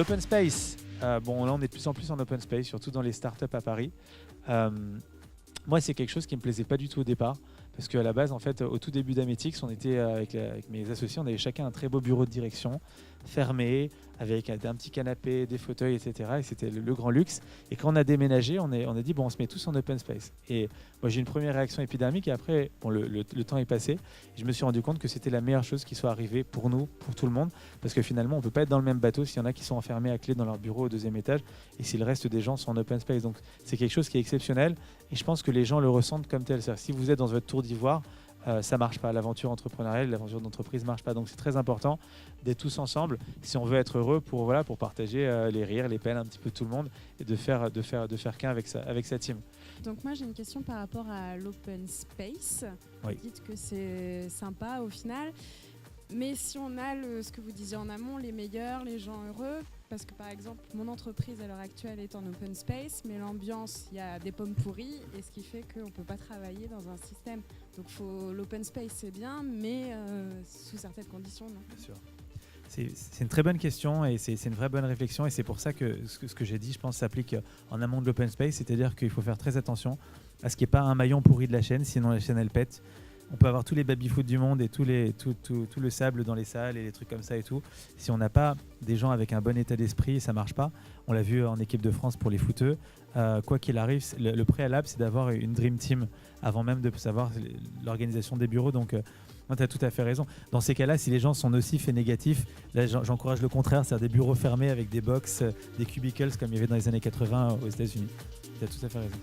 L'open space, bon là on est de plus en plus en open space, surtout dans les startups à Paris. Euh, Moi c'est quelque chose qui me plaisait pas du tout au départ, parce qu'à la base en fait au tout début d'Ametix, on était avec mes associés, on avait chacun un très beau bureau de direction, fermé, avec un petit canapé, des fauteuils, etc. Et c'était le grand luxe. Et quand on a déménagé, on a dit bon, on se met tous en open space. Et moi j'ai eu une première réaction épidermique et après bon, le temps est passé. Et je me suis rendu compte que c'était la meilleure chose qui soit arrivée pour nous, pour tout le monde, parce que finalement on peut pas être dans le même bateau s'il y en a qui sont enfermés à clé dans leur bureau au deuxième étage et si le reste des gens sont en open space. Donc c'est quelque chose qui est exceptionnel et je pense que les gens le ressentent comme tel. C'est-à-dire, si vous êtes dans votre tour d'ivoire, ça marche pas. L'aventure entrepreneuriale, l'aventure d'entreprise marche pas. Donc c'est très important d'être tous ensemble si on veut être heureux pour partager les rires, les peines un petit peu tout le monde et de faire qu'un avec sa team. Donc moi j'ai une question par rapport à l'open space. Oui. Vous dites que c'est sympa au final, mais si on a ce que vous disiez en amont, les meilleurs, les gens heureux, parce que par exemple mon entreprise à l'heure actuelle est en open space, mais l'ambiance, il y a des pommes pourries et ce qui fait qu'on ne peut pas travailler dans un système. Donc l'open space c'est bien, mais sous certaines conditions, non ? Bien sûr. C'est une très bonne question et c'est une vraie bonne réflexion et c'est pour ça que ce que j'ai dit, je pense, s'applique en amont de l'open space, c'est-à-dire qu'il faut faire très attention à ce qu'il n'y ait pas un maillon pourri de la chaîne, sinon la chaîne elle pète. On peut avoir tous les baby-foot du monde et tout le sable dans les salles et les trucs comme ça et tout. Si on n'a pas des gens avec un bon état d'esprit, ça ne marche pas. On l'a vu en équipe de France pour les footeux. Quoi qu'il arrive, le préalable, c'est d'avoir une dream team avant même de savoir l'organisation des bureaux. Donc, tu as tout à fait raison. Dans ces cas-là, si les gens sont nocifs et négatifs, là, j'encourage le contraire, c'est-à-dire des bureaux fermés avec des box, des cubicles comme il y avait dans les années 80 aux États-Unis. Tu as tout à fait raison.